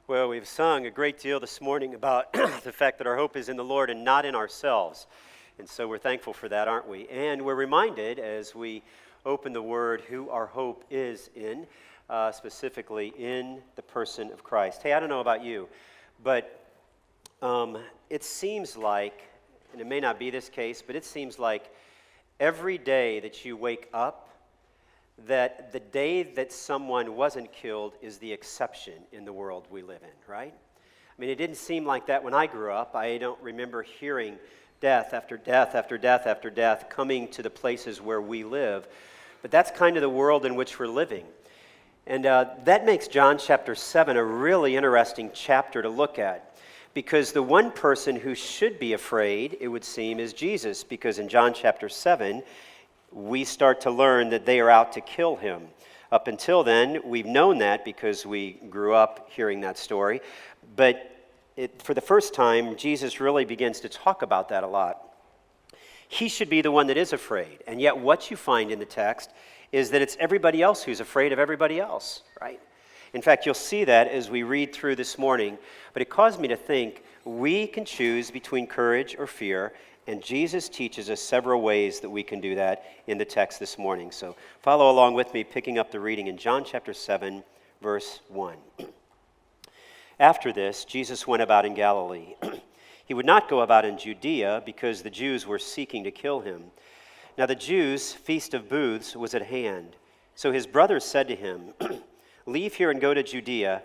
Well, we've sung a great deal this morning about the fact that our hope is in the Lord and not in ourselves. And so we're thankful for that, aren't we? And we're reminded as we open the Word who our hope is in, specifically in the person of Christ. Hey, I don't know about you, but it seems like, and it may not be this case, but it seems like every day that you wake up, that the day that someone wasn't killed is the exception in the world we live in, right? I mean, it didn't seem like that when I grew up. I don't remember hearing death after death after death after death coming to the places where we live. But that's kind of the world in which we're living. And that makes John chapter 7 a really interesting chapter to look at. Because the one person who should be afraid, it would seem, is Jesus. Because in John chapter 7, we start to learn that they are out to kill him. Up until then, we've known that because we grew up hearing that story. But for the first time, Jesus really begins to talk about that a lot. He should be the one that is afraid. And yet what you find in the text is that it's everybody else who's afraid of everybody else, right? In fact, you'll see that as we read through this morning. But it caused me to think we can choose between courage or fear. And Jesus teaches us several ways that we can do that in the text this morning. So follow along with me, picking up the reading in John chapter 7, verse 1. After this, Jesus went about in Galilee. He would not go about in Judea because the Jews were seeking to kill him. Now the Jews' feast of booths was at hand. So his brothers said to him, "Leave here and go to Judea,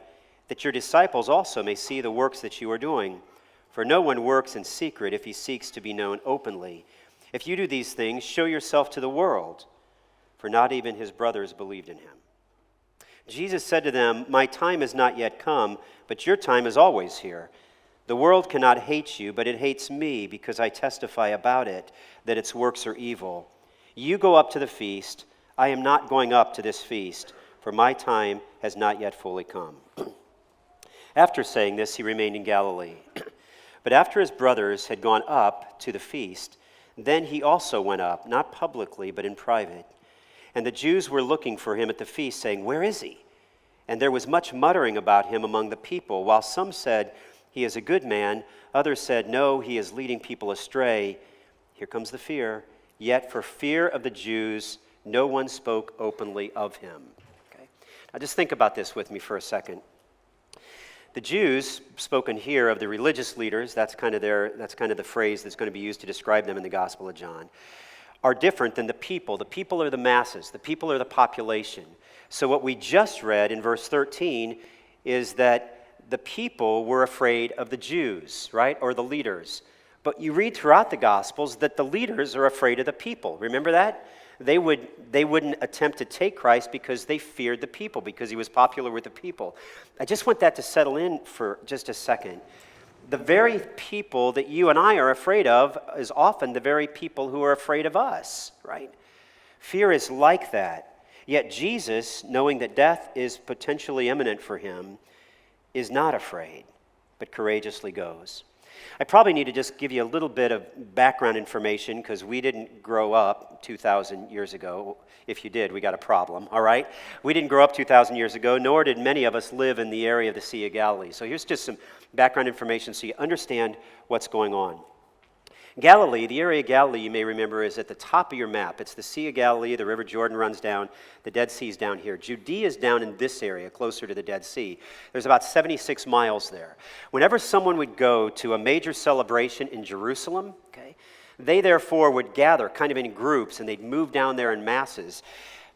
that your disciples also may see the works that you are doing. For no one works in secret if he seeks to be known openly. If you do these things, show yourself to the world." For not even his brothers believed in him. Jesus said to them, "My time has not yet come, but your time is always here. The world cannot hate you, but it hates me because I testify about it, that its works are evil. You go up to the feast. I am not going up to this feast, for my time has not yet fully come." After saying this, he remained in Galilee. But after his brothers had gone up to the feast, then he also went up, not publicly, but in private. And the Jews were looking for him at the feast, saying, "Where is he?" And there was much muttering about him among the people, while some said, "He is a good man." Others said, "No, he is leading people astray." Here comes the fear. Yet for fear of the Jews, no one spoke openly of him. Okay? Now just think about this with me for a second. The Jews, spoken here of the religious leaders, that's kind of the phrase that's going to be used to describe them in the Gospel of John, are different than the people. The people are the masses. The people are the population. So what we just read in verse 13 is that the people were afraid of the Jews, right, or the leaders. But you read throughout the Gospels that the leaders are afraid of the people. Remember that? They wouldn't attempt to take Christ because they feared the people, because he was popular with the people. I just want that to settle in for just a second. The very people that you and I are afraid of is often the very people who are afraid of us, right? Fear is like that. Yet Jesus, knowing that death is potentially imminent for him, is not afraid, but courageously goes. I probably need to just give you a little bit of background information because we didn't grow up 2,000 years ago. If you did, we got a problem, all right? We didn't grow up 2,000 years ago, nor did many of us live in the area of the Sea of Galilee. So here's just some background information so you understand what's going on. Galilee, the area of Galilee, you may remember, is at the top of your map. It's the Sea of Galilee, the River Jordan runs down, the Dead Sea is down here. Judea is down in this area, closer to the Dead Sea. There's about 76 miles there. Whenever someone would go to a major celebration in Jerusalem, okay, they therefore would gather kind of in groups, and they'd move down there in masses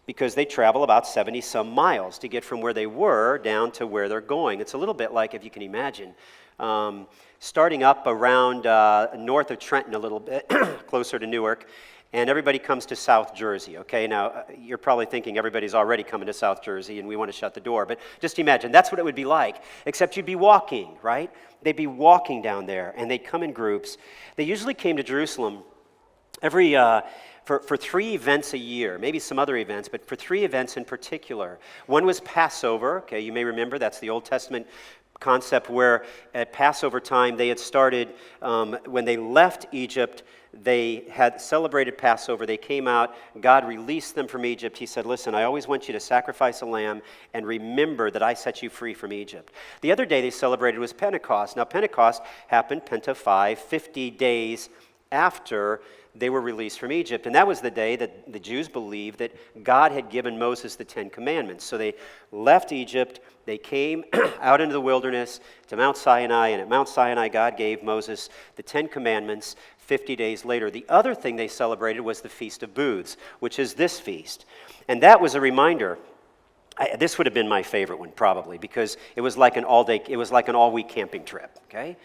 because they travel about 70-some miles to get from where they were down to where they're going. It's a little bit like, if you can imagine, starting up around north of Trenton a little bit, closer to Newark, and everybody comes to South Jersey, okay? Now, you're probably thinking everybody's already coming to South Jersey and we want to shut the door, but just imagine, that's what it would be like, except you'd be walking, right? They'd be walking down there, and they'd come in groups. They usually came to Jerusalem for 3 events a year, maybe some other events, but for 3 events in particular. One was Passover, okay, you may remember, that's the Old Testament concept where at Passover time they had started, when they left Egypt, they had celebrated Passover. They came out. God released them from Egypt. He said, listen, I always want you to sacrifice a lamb and remember that I set you free from Egypt. The other day they celebrated was Pentecost. Now, Pentecost happened, Penta 5, 50 days after they were released from Egypt. And that was the day that the Jews believed that God had given Moses the Ten Commandments. So they left Egypt. They came out into the wilderness to Mount Sinai. And at Mount Sinai, God gave Moses the Ten Commandments 50 days later. The other thing they celebrated was the Feast of Booths, which is this feast. And that was a reminder. This would have been my favorite one, probably, because it was like an all-week camping trip, okay?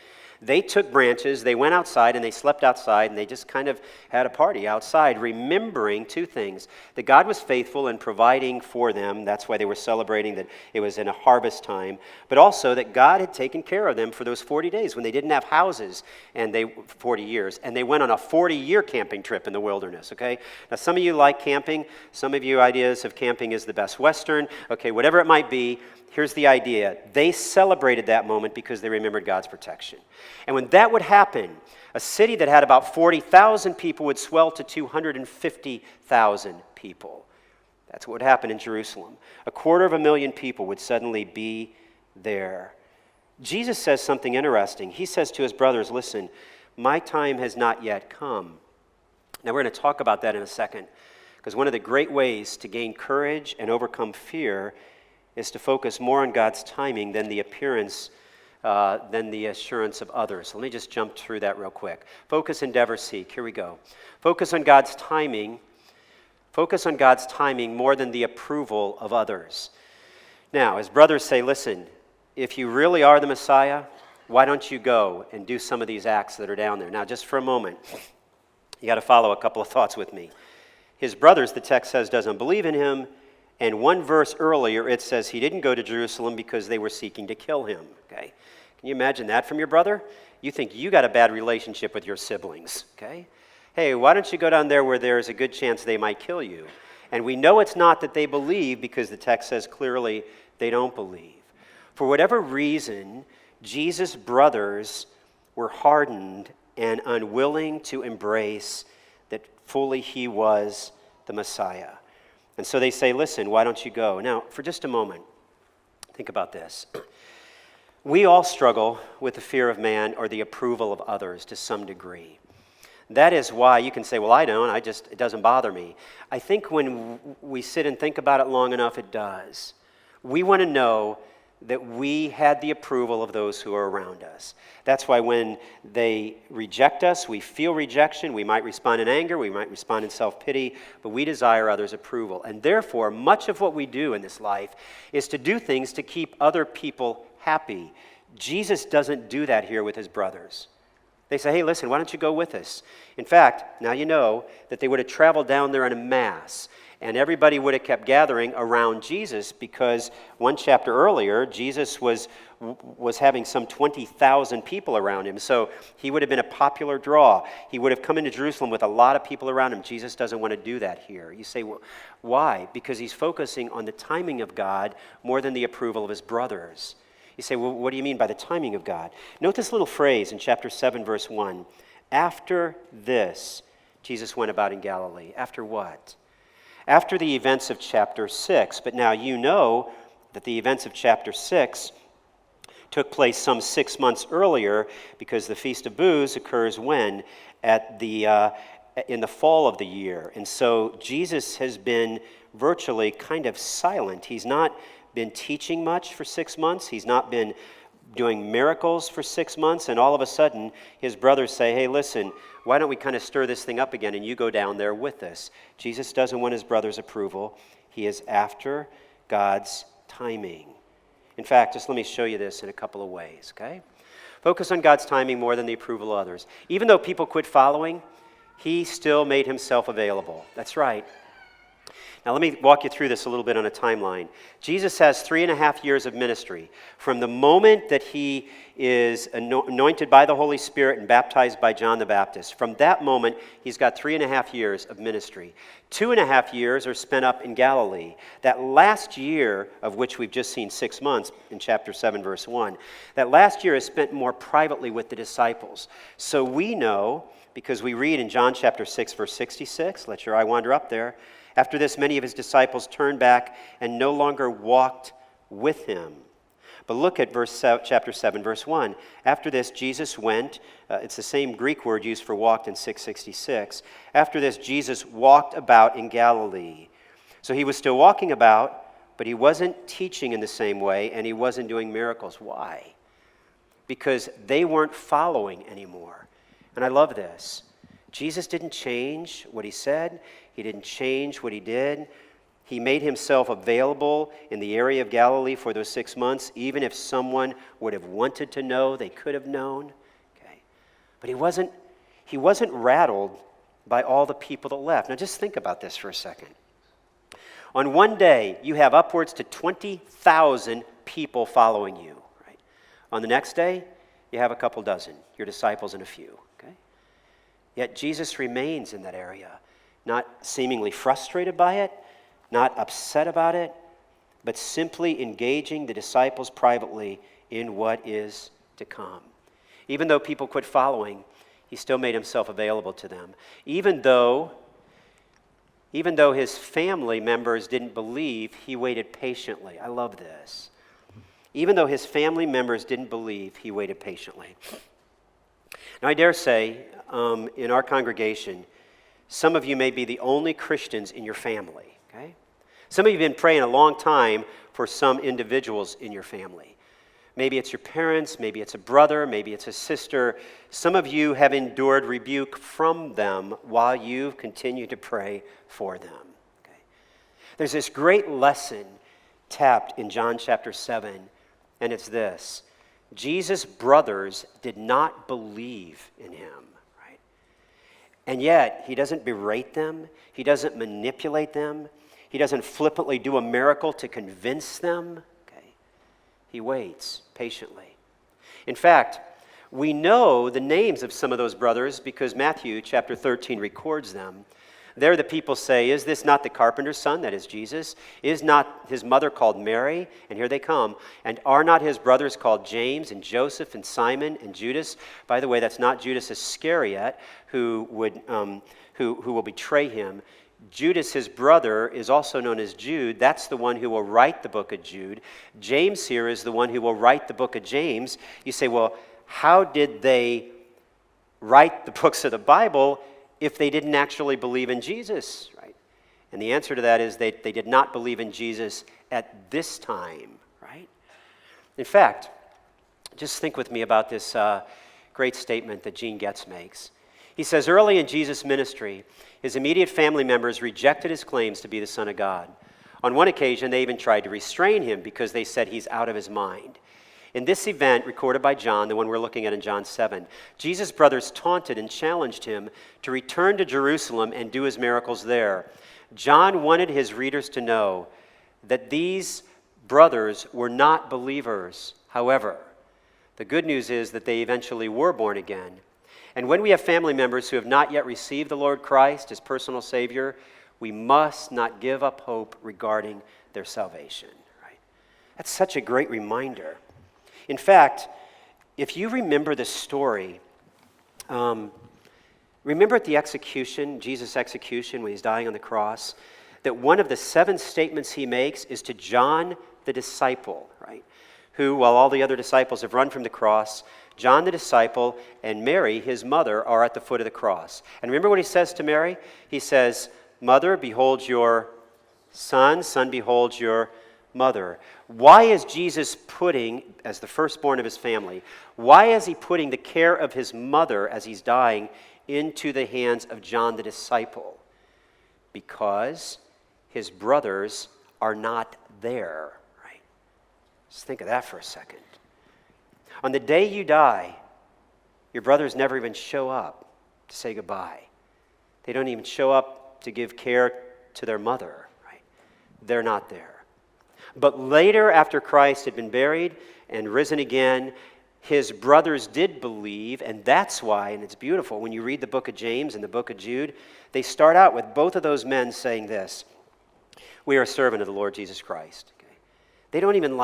They took branches, they went outside, and they slept outside, and they just kind of had a party outside, remembering two things: that God was faithful in providing for them. That's why they were celebrating that it was in a harvest time. But also that God had taken care of them for those 40 days when they didn't have houses, and 40 years. And they went on a 40-year camping trip in the wilderness, okay? Now, some of you like camping. Some of you ideas of camping is the best Western. Okay, whatever it might be, here's the idea. They celebrated that moment because they remembered God's protection. And when that would happen, a city that had about 40,000 people would swell to 250,000 people. That's what would happen in Jerusalem. 250,000 people would suddenly be there. Jesus says something interesting. He says to his brothers, listen, my time has not yet come. Now we're going to talk about that in a second, because one of the great ways to gain courage and overcome fear is to focus more on God's timing than the assurance of others. So let me just jump through that real quick. Focus, endeavor, seek. Here we go. Focus on God's timing. Focus on God's timing more than the approval of others. Now, his brothers say, listen, if you really are the Messiah, why don't you go and do some of these acts that are down there? Now, just for a moment, you got to follow a couple of thoughts with me. His brothers, the text says, doesn't believe in him. And one verse earlier, it says he didn't go to Jerusalem because they were seeking to kill him. Okay, can you imagine that from your brother? You think you got a bad relationship with your siblings. Okay, hey, why don't you go down there where there's a good chance they might kill you? And we know it's not that they believe, because the text says clearly they don't believe. For whatever reason, Jesus' brothers were hardened and unwilling to embrace that fully he was the Messiah. And so they say, listen, why don't you go? Now, for just a moment, think about this. We all struggle with the fear of man or the approval of others to some degree. That is why you can say, well, I don't. It doesn't bother me. I think when we sit and think about it long enough, it does. We want to know that we had the approval of those who are around us. That's why when they reject us, we feel rejection. We might respond in anger. We might respond in self-pity. But we desire others' approval. And therefore, much of what we do in this life is to do things to keep other people happy. Jesus doesn't do that here with his brothers. They say, hey, listen, why don't you go with us? In fact, now you know that they would have traveled down there in a mass. And everybody would have kept gathering around Jesus, because one chapter earlier, Jesus was having some 20,000 people around him. So he would have been a popular draw. He would have come into Jerusalem with a lot of people around him. Jesus doesn't want to do that here. You say, well, why? Because he's focusing on the timing of God more than the approval of his brothers. You say, well, what do you mean by the timing of God? Note this little phrase in chapter 7, verse 1. After this, Jesus went about in Galilee. After what? After the events of chapter 6. But now you know that the events of chapter 6 took place some 6 months earlier, because the Feast of Booths occurs when? In the fall of the year. And so Jesus has been virtually kind of silent. He's not been teaching much for 6 months. He's not been doing miracles for 6 months. And all of a sudden, his brothers say, hey, listen, why don't we kind of stir this thing up again and you go down there with us? Jesus doesn't want his brother's approval. He is after God's timing. In fact, just let me show you this in a couple of ways, okay? Focus on God's timing more than the approval of others. Even though people quit following, he still made himself available. That's right. Now let me walk you through this a little bit on a timeline. Jesus has 3.5 years of ministry. From the moment that he is anointed by the Holy Spirit and baptized by John the Baptist, from that moment, he's got 3.5 years of ministry. 2.5 years are spent up in Galilee. That last year, of which we've just seen 6 months in chapter 7, verse 1, that last year is spent more privately with the disciples. So we know, because we read in John chapter 6, verse 66, let your eye wander up there. After this, many of his disciples turned back and no longer walked with him. But look at chapter 7, verse 1. After this, Jesus went. It's the same Greek word used for walked in 666. After this, Jesus walked about in Galilee. So he was still walking about, but he wasn't teaching in the same way, and he wasn't doing miracles. Why? Because they weren't following anymore. And I love this. Jesus didn't change what he said. He didn't change what he did. He made himself available in the area of Galilee for those 6 months. Even if someone would have wanted to know, they could have known. Okay. But he wasn't rattled by all the people that left. Now just think about this for a second. On one day, you have upwards to 20,000 people following you. Right? On the next day, you have a couple dozen, your disciples and a few. Okay? Yet Jesus remains in that area, not seemingly frustrated by it, not upset about it, but simply engaging the disciples privately in what is to come. Even though people quit following, he still made himself available to them. Even though his family members didn't believe, he waited patiently. I love this. Even though his family members didn't believe, he waited patiently. Now, I dare say, in our congregation, some of you may be the only Christians in your family. Okay? Some of you have been praying a long time for some individuals in your family. Maybe it's your parents, maybe it's a brother, maybe it's a sister. Some of you have endured rebuke from them while you continue to pray for them. Okay? There's this great lesson tapped in John chapter 7, and it's this. Jesus' brothers did not believe in him. Right? And yet, he doesn't berate them. He doesn't manipulate them. He doesn't flippantly do a miracle to convince them. Okay? He waits patiently. In fact, we know the names of some of those brothers because Matthew chapter 13 records them. There the people say, "Is this not the carpenter's son?" That is Jesus. "Is not his mother called Mary?" And here they come. "And are not his brothers called James and Joseph and Simon and Judas?" By the way, that's not Judas Iscariot who will betray him. Judas, his brother, is also known as Jude. That's the one who will write the book of Jude. James here is the one who will write the book of James. You say, well, how did they write the books of the Bible if they didn't actually believe in Jesus? Right? And the answer to that is they did not believe in Jesus at this time. Right? In fact, just think with me about this great statement that Gene Getz makes. He says, early in Jesus' ministry, his immediate family members rejected his claims to be the Son of God. On one occasion, they even tried to restrain him because they said he's out of his mind. In this event, recorded by John, the one we're looking at in John 7, Jesus' brothers taunted and challenged him to return to Jerusalem and do his miracles there. John wanted his readers to know that these brothers were not believers. However, the good news is that they eventually were born again. And when we have family members who have not yet received the Lord Christ as personal Savior, we must not give up hope regarding their salvation. Right? That's such a great reminder. In fact, if you remember the story, remember at the execution, Jesus' execution, when he's dying on the cross, that one of the 7 statements he makes is to John the disciple, right? Who, while all the other disciples have run from the cross, John the disciple and Mary, his mother, are at the foot of the cross. And remember what he says to Mary? He says, "Mother, behold your son. Son, behold your mother." Why is Jesus putting, as the firstborn of his family, why is he putting the care of his mother as he's dying into the hands of John the disciple? Because his brothers are not there. Right? Just think of that for a second. On the day you die, your brothers never even show up to say goodbye. They don't even show up to give care to their mother. Right? They're not there. But later, after Christ had been buried and risen again, his brothers did believe, and that's why, and it's beautiful, when you read the book of James and the book of Jude, they start out with both of those men saying this: "We are a servant of the Lord Jesus Christ." Okay? They don't even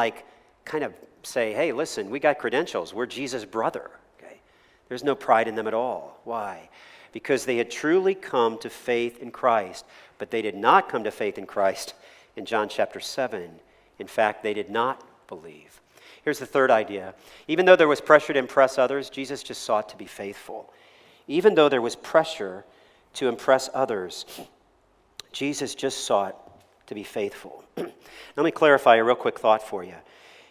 kind of say, "Hey, listen, we got credentials. We're Jesus' brother." Okay? There's no pride in them at all. Why? because they had truly come to faith in Christ. But they did not come to faith in Christ in John chapter 7. In fact, they did not believe. Here's the third idea. Even though there was pressure to impress others, Jesus just sought to be faithful. Even though there was pressure to impress others, Jesus just sought to be faithful. Let me clarify a real quick thought for you.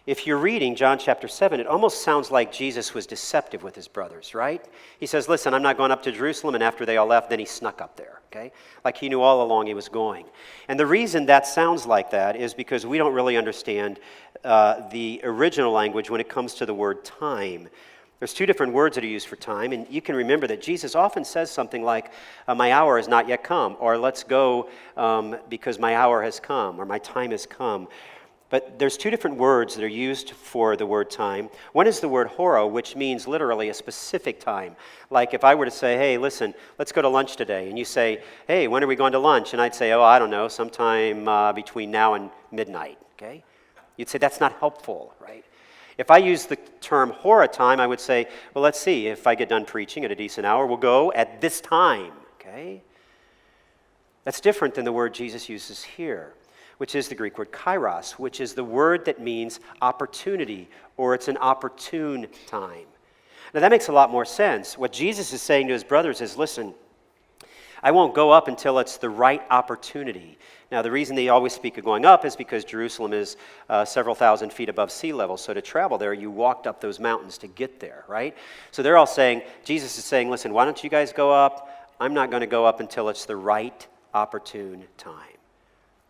If you're reading John chapter 7, it almost sounds like Jesus was deceptive with his brothers, right? He says, listen, I'm not going up to Jerusalem, and after they all left, then he snuck up there, okay? Like he knew all along he was going. And the reason that sounds like that is because we don't really understand the original language when it comes to the word time. There's two different words that are used for time, and you can remember that Jesus often says something like, my hour has not yet come, or let's go because my hour has come, or my time has come. But there's two different words that are used for the word time. One is the word horo, which means literally a specific time. Like if I were to say, hey, listen, let's go to lunch today. And you say, hey, when are we going to lunch? And I'd say, oh, I don't know, sometime between now and midnight, okay? You'd say that's not helpful, right? If I use the term hora time, I would say, well, let's see, if I get done preaching at a decent hour, we'll go at this time, okay? That's different than the word Jesus uses here, which is the Greek word kairos, which is the word that means opportunity, or it's an opportune time. Now that makes a lot more sense. What Jesus is saying to his brothers is, listen, I won't go up until it's the right opportunity. Now the reason they always speak of going up is because Jerusalem is several thousand feet above sea level, so to travel there, you walked up those mountains to get there, right? So they're all saying, Jesus is saying, listen, why don't you guys go up? I'm not going to go up until it's the right opportune time.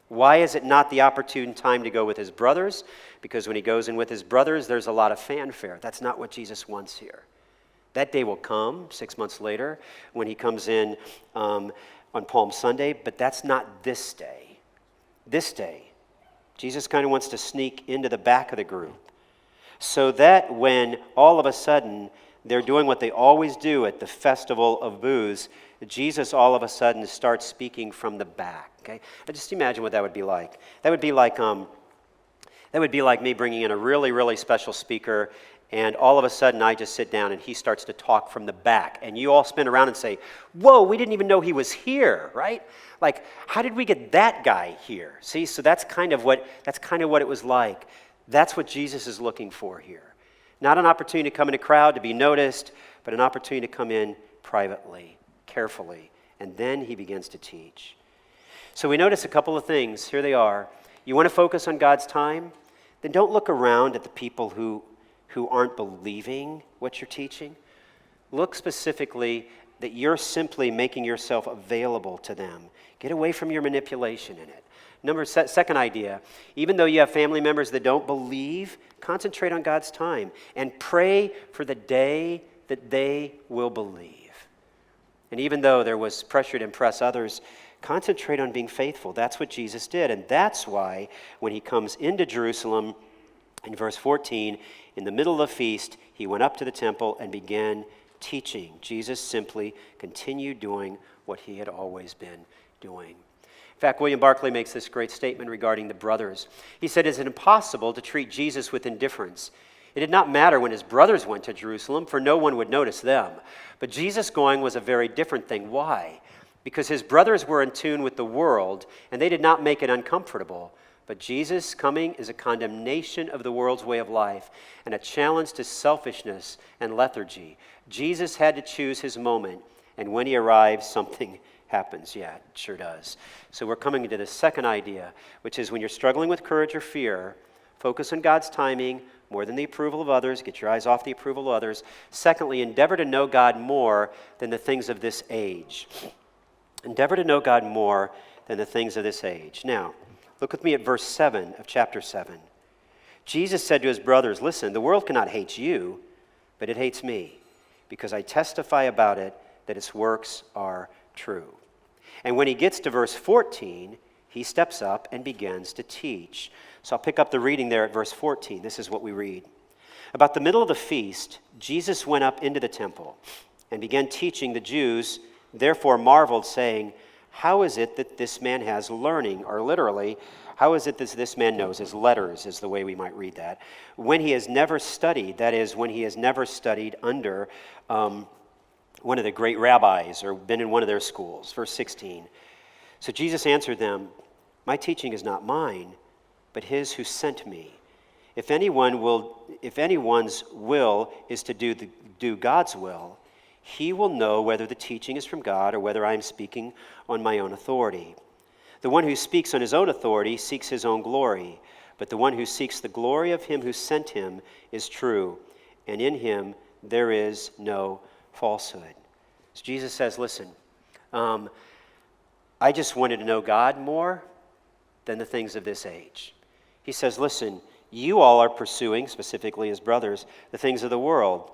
Why is it not the opportune time to go with his brothers? Because when he goes in with his brothers, there's a lot of fanfare. That's not what Jesus wants here. That day will come 6 months later when he comes in on Palm Sunday, but that's not this day. This day, Jesus kind of wants to sneak into the back of the group so that when all of a sudden they're doing what they always do at the festival of booths, Jesus all of a sudden starts speaking from the back. Okay, now just imagine what that would be like. That would be like me bringing in a really, really special speaker, and all of a sudden I just sit down and he starts to talk from the back, and you all spin around and say, "Whoa, we didn't even know he was here!" Right? Like, how did we get that guy here? See, so that's kind of what it was like. That's what Jesus is looking for here. Not an opportunity to come in a crowd to be noticed, but an opportunity to come in privately, carefully, and then he begins to teach. So we notice a couple of things. Here they are. You want to focus on God's time? Then don't look around at the people who aren't believing what you're teaching. Look specifically that you're simply making yourself available to them. Get away from your manipulation in it. Second idea, even though you have family members that don't believe, concentrate on God's time and pray for the day that they will believe. And even though there was pressure to impress others, concentrate on being faithful. That's what Jesus did. And that's why when he comes into Jerusalem, in verse 14, in the middle of the feast, he went up to the temple and began teaching. Jesus simply continued doing what he had always been doing. In fact, William Barclay makes this great statement regarding the brothers. He said, "Is it impossible to treat Jesus with indifference? It did not matter when his brothers went to Jerusalem, for no one would notice them. But Jesus going was a very different thing. Why? Because his brothers were in tune with the world, and they did not make it uncomfortable. But Jesus coming is a condemnation of the world's way of life and a challenge to selfishness and lethargy. Jesus had to choose his moment, and when he arrives, something happens. Yeah, it sure does. So we're coming into the second idea, which is when you're struggling with courage or fear, focus on God's timing more than the approval of others. Get your eyes off the approval of others. Secondly, endeavor to know God more than the things of this age. Endeavor to know God more than the things of this age. Now, look with me at verse 7 of chapter 7. Jesus said to his brothers, "Listen, the world cannot hate you, but it hates me, because I testify about it that its works are true." And when he gets to verse 14, he steps up and begins to teach. So I'll pick up the reading there at verse 14. This is what we read. About the middle of the feast, Jesus went up into the temple and began teaching. The Jews therefore marveled, saying, "How is it that this man has learning?" Or literally, how is it that this man knows his letters, is the way we might read that, when he has never studied, that is, when he has never studied under one of the great rabbis or been in one of their schools. Verse 16. So Jesus answered them, my teaching is not mine, but his who sent me. If anyone's will is to do God's will, he will know whether the teaching is from God or whether I am speaking on my own authority. The one who speaks on his own authority seeks his own glory, but the one who seeks the glory of him who sent him is true, and in him there is no falsehood. So Jesus says, listen, I just wanted to know God more than the things of this age. He says, listen, you all are pursuing, specifically as brothers, the things of the world,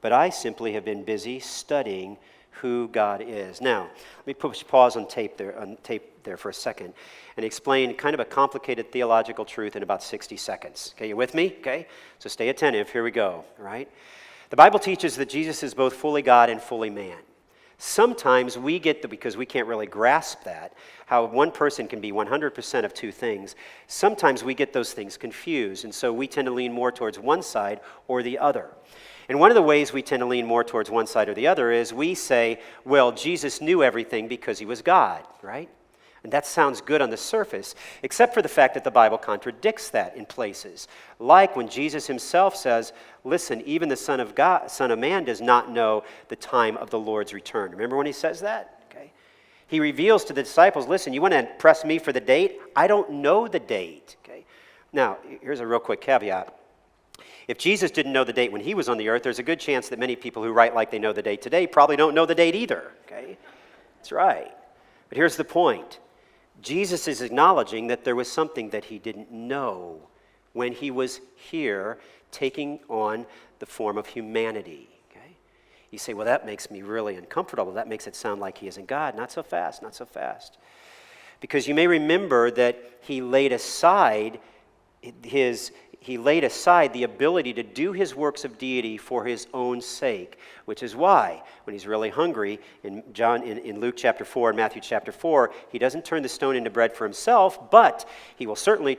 but I simply have been busy studying who God is. Now, let me push pause on tape there for a second and explain kind of a complicated theological truth in about 60 seconds. Okay, you with me? Okay, so stay attentive. Here we go, all right? The Bible teaches that Jesus is both fully God and fully man. Sometimes we get because we can't really grasp that, how one person can be 100% of two things. Sometimes we get those things confused, and so we tend to lean more towards one side or the other. And one of the ways we tend to lean more towards one side or the other is we say, well, Jesus knew everything because he was God, right? And that sounds good on the surface, except for the fact that the Bible contradicts that in places. Like when Jesus himself says, listen, even the Son of Man does not know the time of the Lord's return. Remember when he says that? Okay. He reveals to the disciples, listen, you want to press me for the date? I don't know the date. Okay. Now, here's a real quick caveat. If Jesus didn't know the date when he was on the earth, there's a good chance that many people who write like they know the date today probably don't know the date either. Okay. That's right. But here's the point. Jesus is acknowledging that there was something that he didn't know when he was here taking on the form of humanity. Okay? You say, well, that makes me really uncomfortable. That makes it sound like he isn't God. Not so fast, not so fast. Because you may remember that he laid aside the ability to do his works of deity for his own sake, which is why, when he's really hungry, in Luke chapter 4 and Matthew chapter 4, he doesn't turn the stone into bread for himself, but he will certainly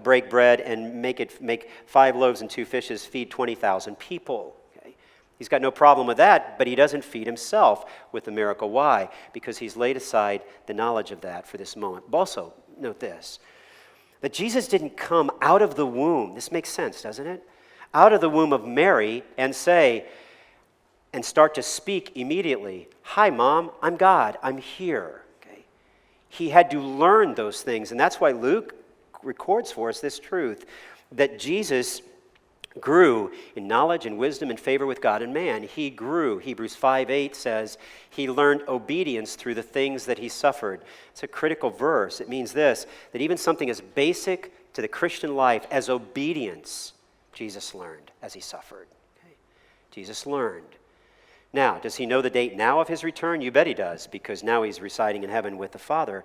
break bread and make 5 loaves and 2 fishes, feed 20,000 people. Okay? He's got no problem with that, but he doesn't feed himself with the miracle. Why? Because he's laid aside the knowledge of that for this moment. But also, note this, that Jesus didn't come out of the womb. This makes sense, doesn't it? Out of the womb of Mary and start to speak immediately. Hi, Mom, I'm God. I'm here. Okay? He had to learn those things, and that's why Luke records for us this truth, that Jesus grew in knowledge and wisdom and favor with God and man. He grew. Hebrews 5:8 says he learned obedience through the things that he suffered. It's a critical verse. It means this, that even something as basic to the Christian life as obedience, Jesus learned as he suffered. Okay? Jesus learned. Now, does he know the date now of his return? You bet he does, because now he's residing in heaven with the Father.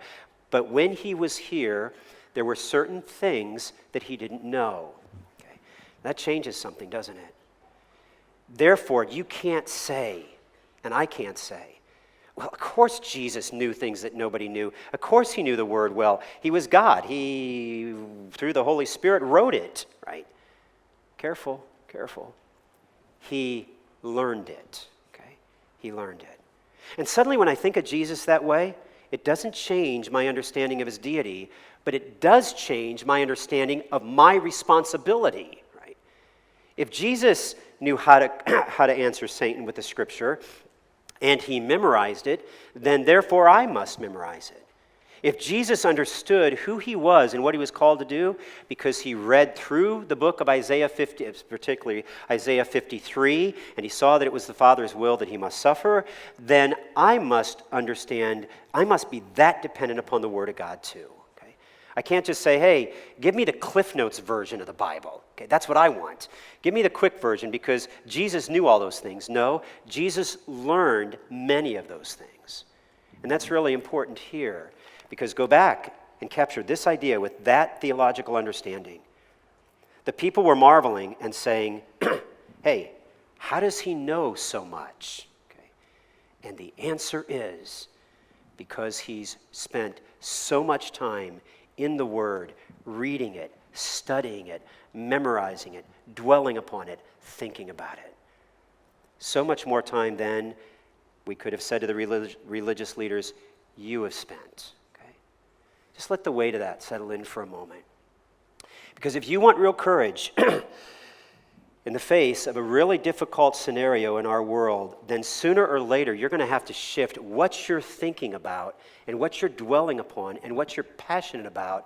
But when he was here, there were certain things that he didn't know. That changes something, doesn't it? Therefore, you can't say, and I can't say, well, of course Jesus knew things that nobody knew. Of course he knew the Word well. He was God. He, through the Holy Spirit, wrote it, right? Careful, careful. He learned it, okay? He learned it. And suddenly when I think of Jesus that way, it doesn't change my understanding of his deity, but it does change my understanding of my responsibility. If Jesus knew how to answer Satan with the Scripture, and he memorized it, then therefore I must memorize it. If Jesus understood who he was and what he was called to do, because he read through the book of Isaiah 50, particularly Isaiah 53, and he saw that it was the Father's will that he must suffer, then I must understand, I must be that dependent upon the Word of God too. I can't just say, hey, give me the Cliff Notes version of the Bible. Okay, that's what I want. Give me the quick version because Jesus knew all those things. No, Jesus learned many of those things. And that's really important here because go back and capture this idea with that theological understanding. The people were marveling and saying, hey, how does he know so much? Okay. And the answer is because he's spent so much time in the Word, reading it, studying it, memorizing it, dwelling upon it, thinking about it. So much more time than we could have said to the religious leaders, you have spent. Okay? Just let the weight of that settle in for a moment. Because if you want real courage in the face of a really difficult scenario in our world, then sooner or later you're going to have to shift what you're thinking about and what you're dwelling upon and what you're passionate about.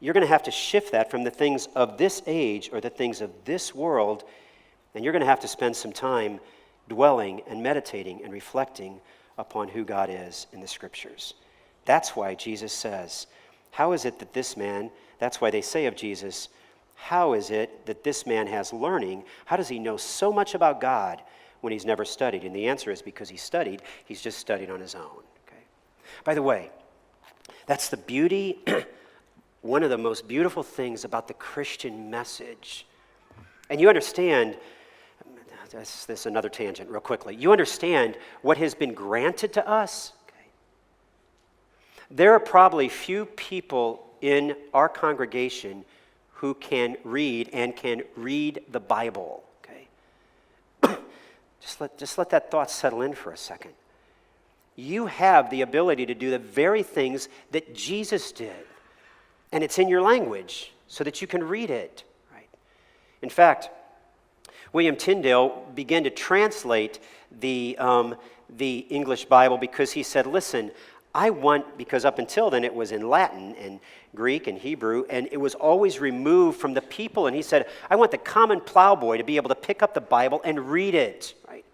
You're going to have to shift that from the things of this age or the things of this world, and you're going to have to spend some time dwelling and meditating and reflecting upon who God is in the Scriptures. That's why Jesus says, how is it that this man, that's why they say of Jesus, how is it that this man has learning? How does he know so much about God when he's never studied? And the answer is because he studied, he's just studied on his own. Okay? By the way, that's the beauty, one of the most beautiful things about the Christian message. And you understand, this is another tangent real quickly. You understand what has been granted to us? Okay. There are probably few people in our congregation who can read and can read the Bible. Okay. Just let that thought settle in for a second. You have the ability to do the very things that Jesus did. And it's in your language so that you can read it. Right? In fact, William Tyndale began to translate the English Bible because he said, listen, because up until then it was in Latin and Greek and Hebrew, and it was always removed from the people, and he said, I want the common plowboy to be able to pick up the Bible and read it, right?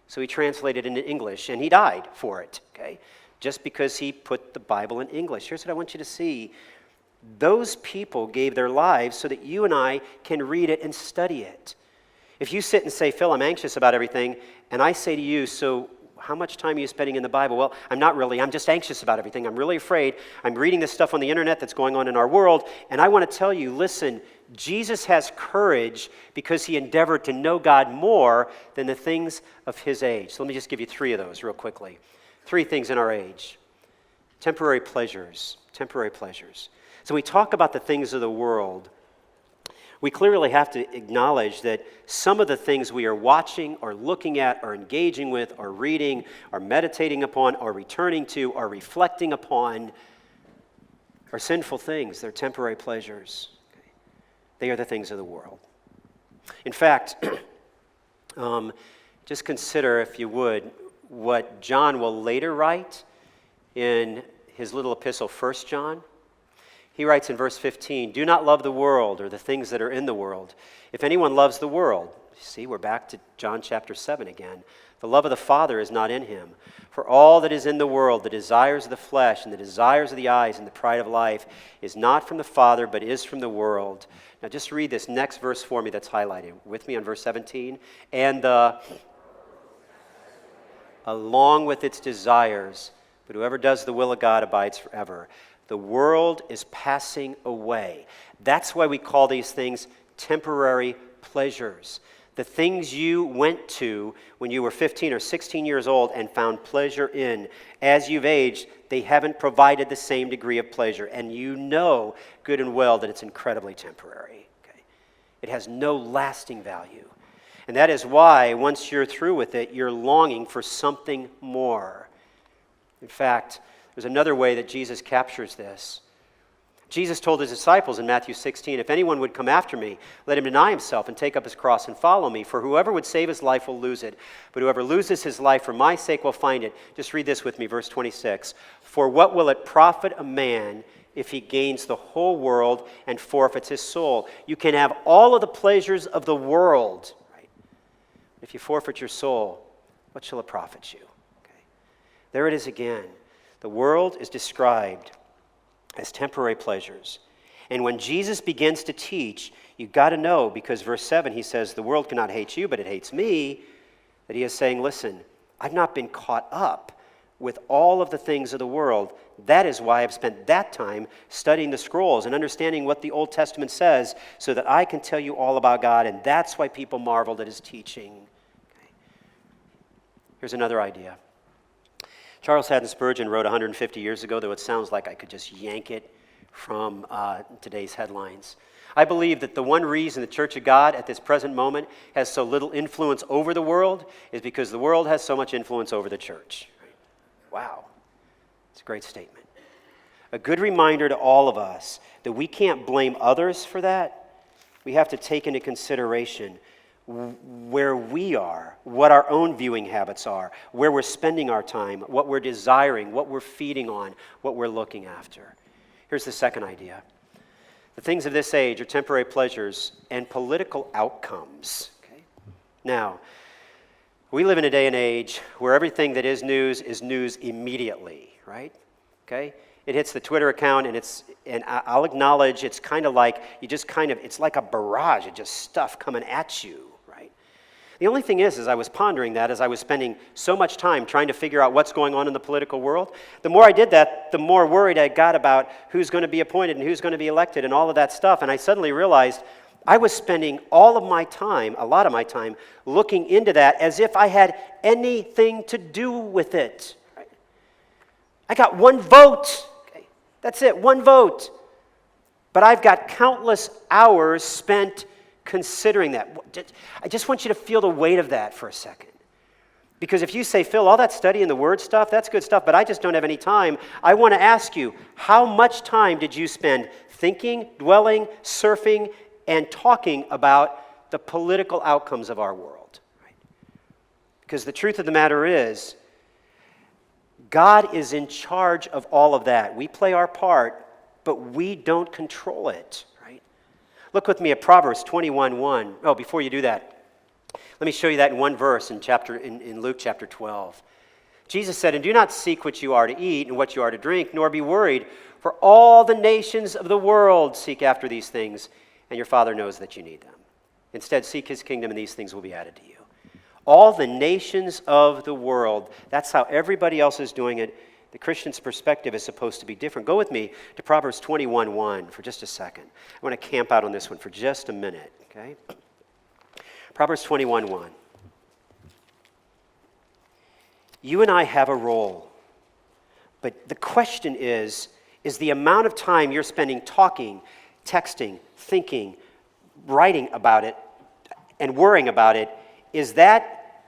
So he translated it into English, and he died for it, okay? Just because he put the Bible in English. Here's what I want you to see. Those people gave their lives so that you and I can read it and study it. If you sit and say, Phil, I'm anxious about everything, and I say to you, so how much time are you spending in the Bible? Well, I'm not really. I'm just anxious about everything. I'm really afraid. I'm reading this stuff on the internet that's going on in our world, and I want to tell you, listen, Jesus has courage because he endeavored to know God more than the things of his age. So let me just give you three of those real quickly. Three things in our age. Temporary pleasures. Temporary pleasures. So we talk about the things of the world. We clearly have to acknowledge that some of the things we are watching or looking at or engaging with or reading or meditating upon or returning to or reflecting upon are sinful things. They're temporary pleasures. They are the things of the world. In fact, just consider, if you would, what John will later write in his little epistle, 1 John. He writes in verse 15, do not love the world or the things that are in the world. If anyone loves the world, see, we're back to John chapter 7 again. The love of the Father is not in him. For all that is in the world, the desires of the flesh and the desires of the eyes and the pride of life is not from the Father, but is from the world. Now just read this next verse for me that's highlighted. With me on verse 17. And along with its desires, but whoever does the will of God abides forever. The world is passing away. That's why we call these things temporary pleasures. The things you went to when you were 15 or 16 years old and found pleasure in, as you've aged, they haven't provided the same degree of pleasure. And you know good and well that it's incredibly temporary. Okay? It has no lasting value. And that is why, once you're through with it, you're longing for something more. In fact, there's another way that Jesus captures this. Jesus told his disciples in Matthew 16, if anyone would come after me, let him deny himself and take up his cross and follow me. For whoever would save his life will lose it, but whoever loses his life for my sake will find it. Just read this with me, verse 26. For what will it profit a man if he gains the whole world and forfeits his soul? You can have all of the pleasures of the world, right? If you forfeit your soul, what shall it profit you? Okay. There it is again. The world is described as temporary pleasures. And when Jesus begins to teach, you've got to know, because verse 7, he says, the world cannot hate you, but it hates me, that he is saying, listen, I've not been caught up with all of the things of the world. That is why I've spent that time studying the scrolls and understanding what the Old Testament says so that I can tell you all about God, and that's why people marveled at his teaching. Okay. Here's another idea. Charles Haddon Spurgeon wrote 150 years ago, though it sounds like I could just yank it from today's headlines. I believe that the one reason the Church of God at this present moment has so little influence over the world is because the world has so much influence over the church. Wow. It's a great statement. A good reminder to all of us that we can't blame others for that. We have to take into consideration where we are, what our own viewing habits are, where we're spending our time, what we're desiring, what we're feeding on, what we're looking after. Here's the second idea. The things of this age are temporary pleasures and political outcomes. Okay? Now, we live in a day and age where everything that is news immediately, right? Okay? It hits the Twitter account, and I'll acknowledge it's kind of like it's like a barrage of just stuff coming at you, right? The only thing is I was pondering that as I was spending so much time trying to figure out what's going on in the political world. The more I did that, the more worried I got about who's going to be appointed and who's going to be elected and all of that stuff. And I suddenly realized I was spending a lot of my time, looking into that as if I had anything to do with it. Right? I got one vote. Okay? That's it, one vote. But I've got countless hours spent considering that. I just want you to feel the weight of that for a second. Because if you say, Phil, all that study and the word stuff, that's good stuff, but I just don't have any time, I want to ask you, how much time did you spend thinking, dwelling, surfing, and talking about the political outcomes of our world? Right? Because the truth of the matter is, God is in charge of all of that. We play our part, but we don't control it. Look with me at Proverbs 21:1. Oh, before you do that, let me show you that in one verse in Luke chapter 12. Jesus said, "And do not seek what you are to eat and what you are to drink, nor be worried, for all the nations of the world seek after these things, and your Father knows that you need them. Instead, seek his kingdom, and these things will be added to you." All the nations of the world. That's how everybody else is doing it. The Christian's perspective is supposed to be different. Go with me to Proverbs 21:1 for just a second. I want to camp out on this one for just a minute, okay? Proverbs 21:1. You and I have a role, but the question is the amount of time you're spending talking, texting, thinking, writing about it, and worrying about it, is that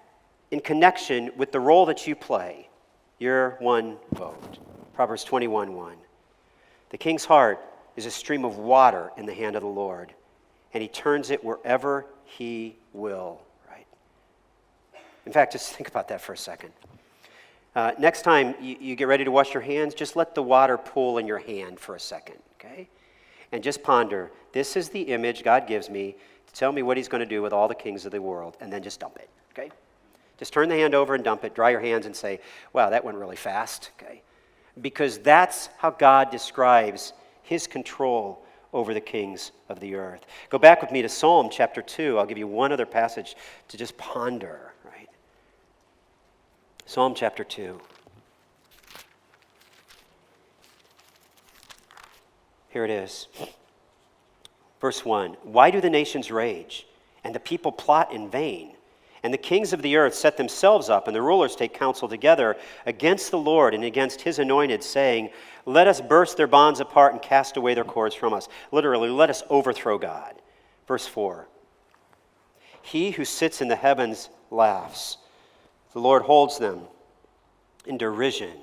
in connection with the role that you play? Your one vote. Proverbs 21:1. The king's heart is a stream of water in the hand of the Lord, and he turns it wherever he will. Right? In fact, just think about that for a second. Next time you get ready to wash your hands, just let the water pool in your hand for a second, okay? And just ponder, this is the image God gives me to tell me what he's going to do with all the kings of the world, and then just dump it, okay? Just turn the hand over and dump it, dry your hands and say, wow, that went really fast, okay? Because that's how God describes his control over the kings of the earth. Go back with me to Psalm chapter 2. I'll give you one other passage to just ponder, right? Psalm chapter 2. Here it is. Verse 1. Why do the nations rage, and the people plot in vain? And the kings of the earth set themselves up, and the rulers take counsel together against the Lord and against his anointed, saying, let us burst their bonds apart and cast away their cords from us. Literally, let us overthrow God. Verse 4. He who sits in the heavens laughs. The Lord holds them in derision.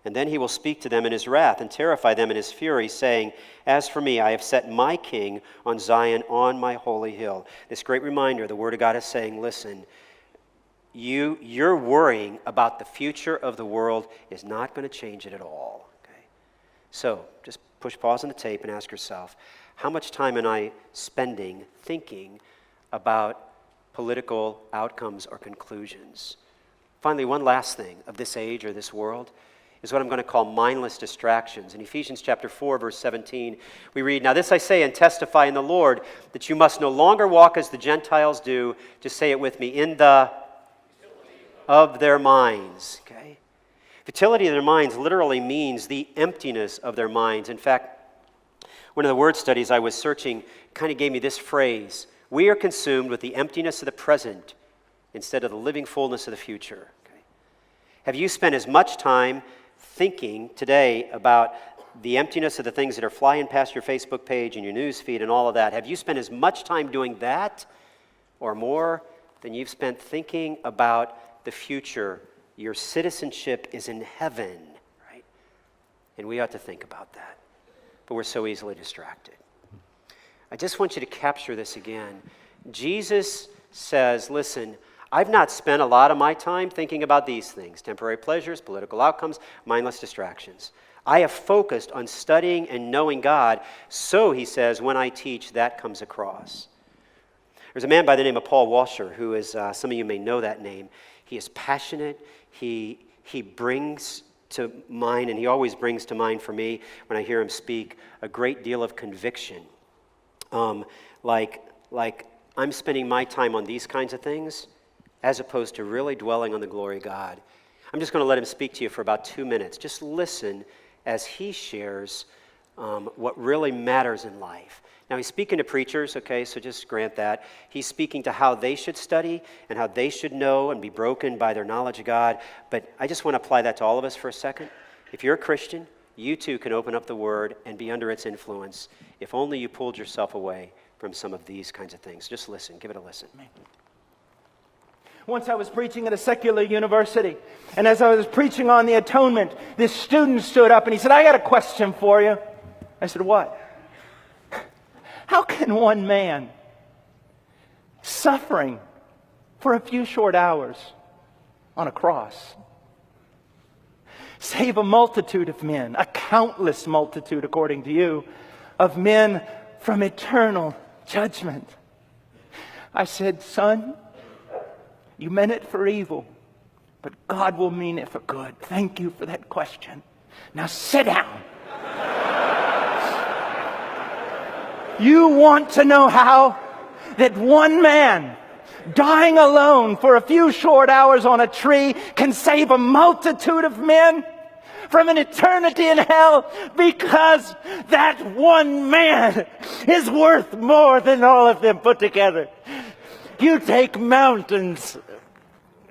And then he will speak to them in his wrath and terrify them in his fury, saying, as for me, I have set my king on Zion, on my holy hill. This great reminder, the word of God is saying, listen, you're worrying about the future of the world is not going to change it at all. Okay? So just push pause on the tape and ask yourself, how much time am I spending thinking about political outcomes or conclusions? Finally, one last thing of this age or this world is what I'm going to call mindless distractions. In Ephesians chapter 4, verse 17, we read, now this I say and testify in the Lord, that you must no longer walk as the Gentiles do. Just say it with me, in the of their minds. Okay? Futility of their minds literally means the emptiness of their minds. In fact, one of the word studies I was searching kind of gave me this phrase, we are consumed with the emptiness of the present instead of the living fullness of the future. Okay? Have you spent as much time thinking today about the emptiness of the things that are flying past your Facebook page and your news feed and all of that, have you spent as much time doing that or more than you've spent thinking about the future? Your citizenship is in heaven, right? And we ought to think about that. But we're so easily distracted. I just want you to capture this again. Jesus says, listen, I've not spent a lot of my time thinking about these things: temporary pleasures, political outcomes, mindless distractions. I have focused on studying and knowing God, so, he says, when I teach, that comes across. There's a man by the name of Paul Washer, who is, some of you may know that name. He is passionate. He brings to mind, and he always brings to mind for me when I hear him speak, a great deal of conviction. Like I'm spending my time on these kinds of things as opposed to really dwelling on the glory of God. I'm just going to let him speak to you for about 2 minutes. Just listen as he shares what really matters in life. Now, he's speaking to preachers, okay, so just grant that. He's speaking to how they should study and how they should know and be broken by their knowledge of God. But I just want to apply that to all of us for a second. If you're a Christian, you too can open up the Word and be under its influence if only you pulled yourself away from some of these kinds of things. Just listen. Give it a listen. Once I was preaching at a secular university, and as I was preaching on the atonement, this student stood up and he said, I got a question for you. I said, what? How can one man suffering for a few short hours on a cross save a multitude of men, a countless multitude, according to you, of men from eternal judgment? I said, son, you meant it for evil, but God will mean it for good. Thank you for that question. Now sit down. You want to know how that one man dying alone for a few short hours on a tree can save a multitude of men from an eternity in hell? Because that one man is worth more than all of them put together. You take mountains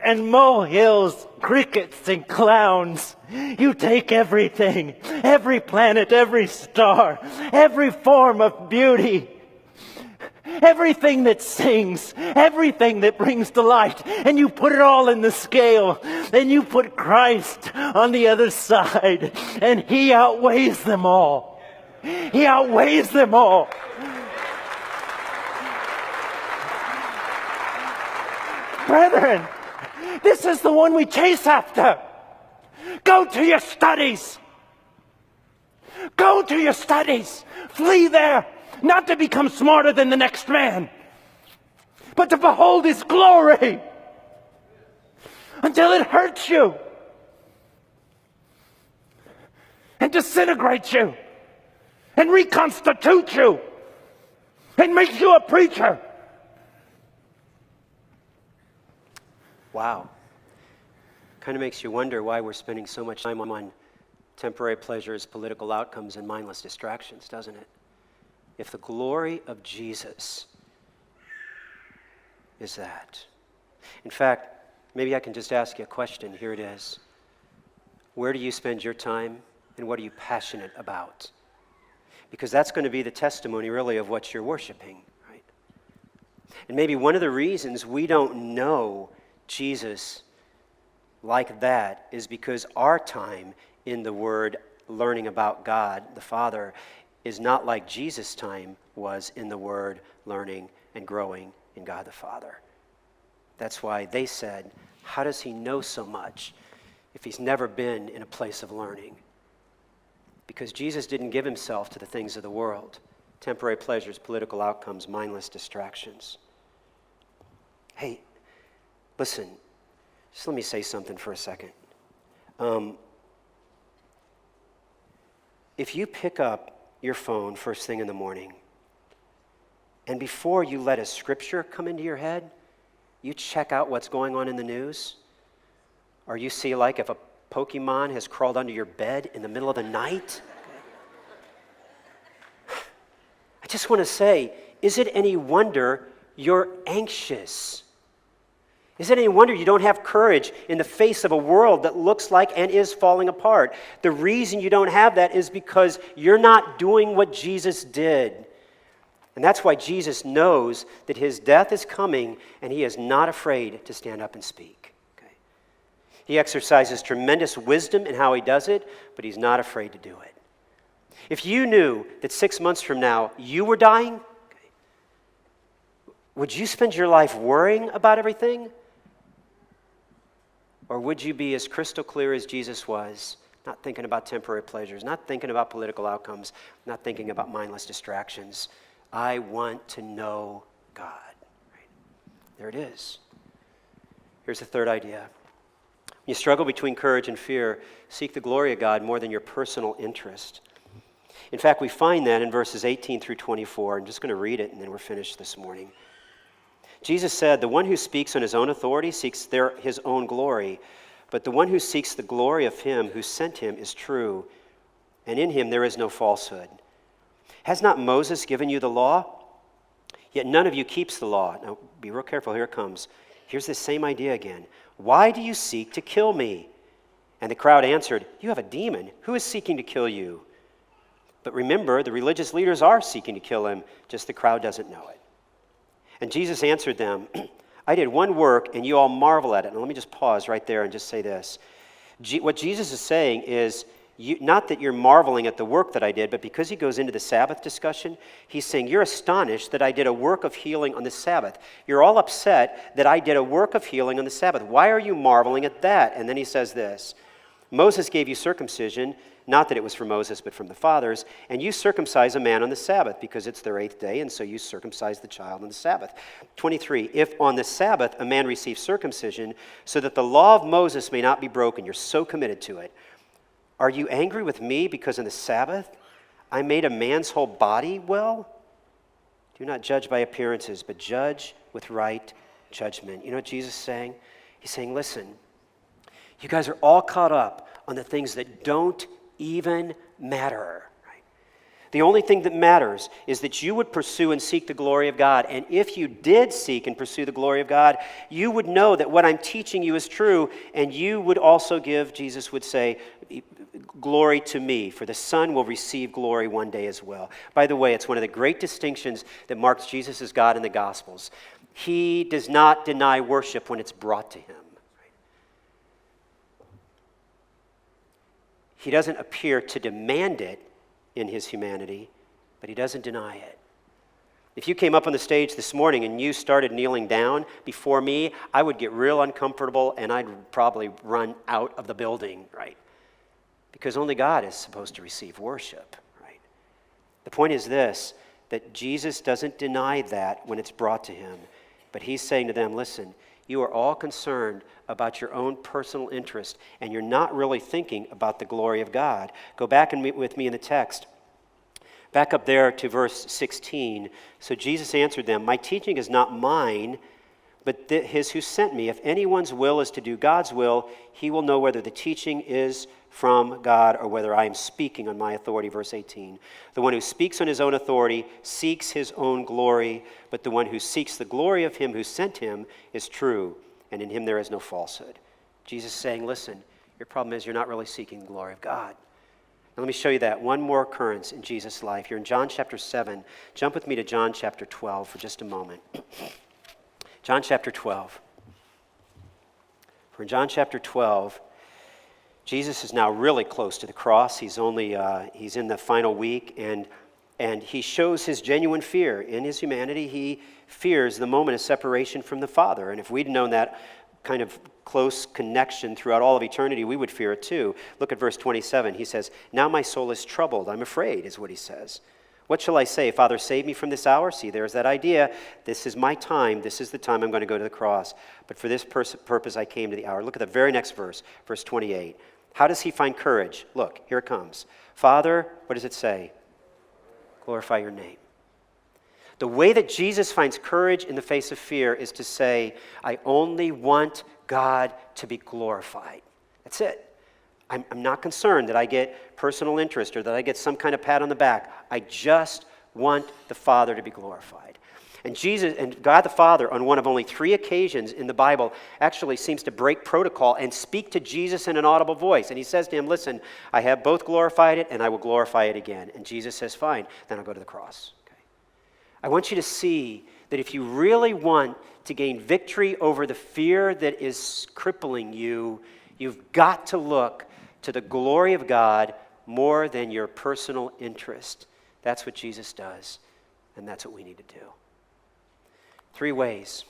and molehills, crickets and clowns. You take everything, every planet, every star, every form of beauty, everything that sings, everything that brings delight, and you put it all in the scale, and you put Christ on the other side, and He outweighs them all. He outweighs them all. Brethren, this is the one we chase after. Go to your studies. Go to your studies. Flee there, not to become smarter than the next man, but to behold His glory until it hurts you and disintegrates you and reconstitutes you and makes you a preacher. Wow. Kind of makes you wonder why we're spending so much time on temporary pleasures, political outcomes, and mindless distractions, doesn't it? If the glory of Jesus is that. In fact, maybe I can just ask you a question. Here it is. Where do you spend your time, and what are you passionate about? Because that's going to be the testimony, really, of what you're worshiping, right? And maybe one of the reasons we don't know Jesus like that is because our time in the Word, learning about God the Father, is not like Jesus' time was in the Word, learning and growing in God the Father. That's why they said, how does he know so much if he's never been in a place of learning? Because Jesus didn't give himself to the things of the world, temporary pleasures, political outcomes, mindless distractions. Hey, listen, just let me say something for a second. If you pick up your phone first thing in the morning, and before you let a scripture come into your head, you check out what's going on in the news, or you see like if a Pokemon has crawled under your bed in the middle of the night, I just want to say, is it any wonder you're anxious? Is it any wonder you don't have courage in the face of a world that looks like and is falling apart? The reason you don't have that is because you're not doing what Jesus did. And that's why Jesus knows that his death is coming, and he is not afraid to stand up and speak. Okay? He exercises tremendous wisdom in how he does it, but he's not afraid to do it. If you knew that 6 months from now you were dying, okay, would you spend your life worrying about everything? Or would you be as crystal clear as Jesus was, not thinking about temporary pleasures, not thinking about political outcomes, not thinking about mindless distractions? I want to know God. Right? There it is. Here's the third idea. When you struggle between courage and fear, seek the glory of God more than your personal interest. In fact, we find that in verses 18 through 24. I'm just going to read it, and then we're finished this morning. Jesus said, "The one who speaks on his own authority seeks his own glory, but the one who seeks the glory of him who sent him is true, and in him there is no falsehood. Has not Moses given you the law? Yet none of you keeps the law." Now, be real careful. Here it comes. Here's the same idea again. "Why do you seek to kill me?" And the crowd answered, "You have a demon. Who is seeking to kill you?" But remember, the religious leaders are seeking to kill him, just the crowd doesn't know it. And Jesus answered them, "I did one work, and you all marvel at it." Now, let me just pause right there and just say this. What Jesus is saying is, not that you're marveling at the work that I did, but because he goes into the Sabbath discussion, he's saying, you're astonished that I did a work of healing on the Sabbath. You're all upset that I did a work of healing on the Sabbath. Why are you marveling at that? And then he says this, "Moses gave you circumcision, not that it was from Moses, but from the fathers, and you circumcise a man on the Sabbath, because it's their 8th day, and so you circumcise the child on the Sabbath." 23, "If on the Sabbath a man receives circumcision, so that the law of Moses may not be broken," you're so committed to it, "are you angry with me because on the Sabbath I made a man's whole body well? Do not judge by appearances, but judge with right judgment." You know what Jesus is saying? He's saying, listen, you guys are all caught up on the things that don't even matter. Right? The only thing that matters is that you would pursue and seek the glory of God. And if you did seek and pursue the glory of God, you would know that what I'm teaching you is true, and you would also give, Jesus would say, glory to me, for the Son will receive glory one day as well. By the way, it's one of the great distinctions that marks Jesus as God in the Gospels. He does not deny worship when it's brought to him. He doesn't appear to demand it in his humanity, but he doesn't deny it. If you came up on the stage this morning and you started kneeling down before me, I would get real uncomfortable and I'd probably run out of the building, right? Because only God is supposed to receive worship, right? The point is this, that Jesus doesn't deny that when it's brought to him, but he's saying to them, listen, you are all concerned about your own personal interest, and you're not really thinking about the glory of God. Go back and meet with me in the text. Back up there to verse 16. "So Jesus answered them, 'My teaching is not mine, but his who sent me. If anyone's will is to do God's will, he will know whether the teaching is from God or whether I am speaking on my authority.'" Verse 18. "The one who speaks on his own authority seeks his own glory, but the one who seeks the glory of him who sent him is true, and in him there is no falsehood." Jesus is saying, listen, your problem is you're not really seeking the glory of God. Now let me show you that. One more occurrence in Jesus' life. You're in John chapter 7. Jump with me to John chapter 12 for just a moment. John chapter 12. For in John chapter 12, Jesus is now really close to the cross. He's in the final week, and he shows his genuine fear. In his humanity, he fears the moment of separation from the Father. And if we'd known that kind of close connection throughout all of eternity, we would fear it too. Look at verse 27. He says, "Now my soul is troubled. I'm afraid," is what he says. "What shall I say? Father, save me from this hour?" See, there's that idea. This is my time. This is the time I'm going to go to the cross. But for this purpose I came to the hour. Look at the very next verse, verse 28. How does he find courage? Look, here it comes. "Father," what does it say? "Glorify your name." The way that Jesus finds courage in the face of fear is to say, I only want God to be glorified. That's it. I'm not concerned that I get personal interest or that I get some kind of pat on the back. I just want the Father to be glorified. And Jesus and God the Father, on one of only 3 occasions in the Bible, actually seems to break protocol and speak to Jesus in an audible voice. And he says to him, listen, I have both glorified it and I will glorify it again. And Jesus says, fine, then I'll go to the cross. Okay. I want you to see that if you really want to gain victory over the fear that is crippling you, you've got to look to the glory of God more than your personal interest. That's what Jesus does, and that's what we need to do. 3 ways.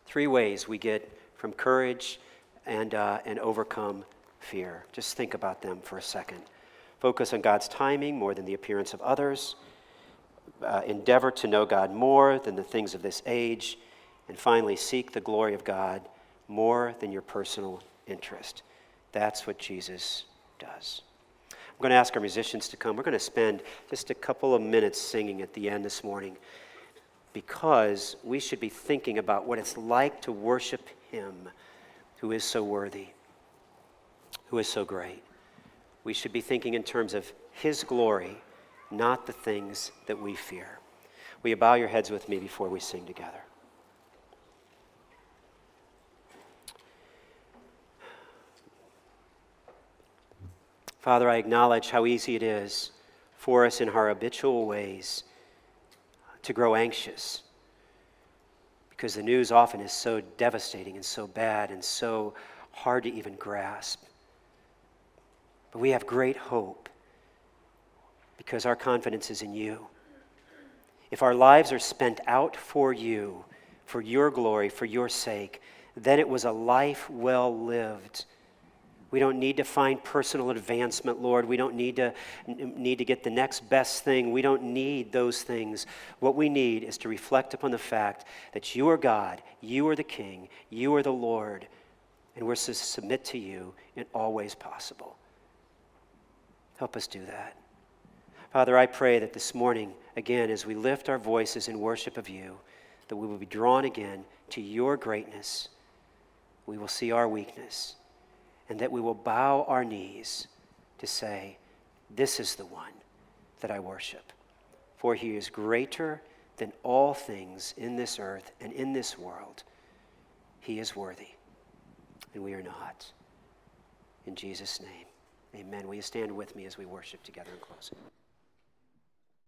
3 ways we get from courage and overcome fear. Just think about them for a second. Focus on God's timing more than the appearance of others. Endeavor to know God more than the things of this age. And finally, seek the glory of God more than your personal interest. That's what Jesus does. I'm going to ask our musicians to come. We're going to spend just a couple of minutes singing at the end this morning, because we should be thinking about what it's like to worship Him who is so worthy, who is so great. We should be thinking in terms of His glory, not the things that we fear. Will you bow your heads with me before we sing together? Father, I acknowledge how easy it is for us in our habitual ways to grow anxious, because the news often is so devastating and so bad and so hard to even grasp. But we have great hope because our confidence is in you. If our lives are spent out for you, for your glory, for your sake, then it was a life well lived. We don't need to find personal advancement, Lord. We don't need to get the next best thing. We don't need those things. What we need is to reflect upon the fact that you are God, you are the King, you are the Lord, and we're to submit to you in all ways possible. Help us do that. Father, I pray that this morning, again, as we lift our voices in worship of you, that we will be drawn again to your greatness. We will see our weakness, and that we will bow our knees to say, this is the one that I worship. For he is greater than all things in this earth and in this world. He is worthy, and we are not. In Jesus' name, amen. Will you stand with me as we worship together in closing?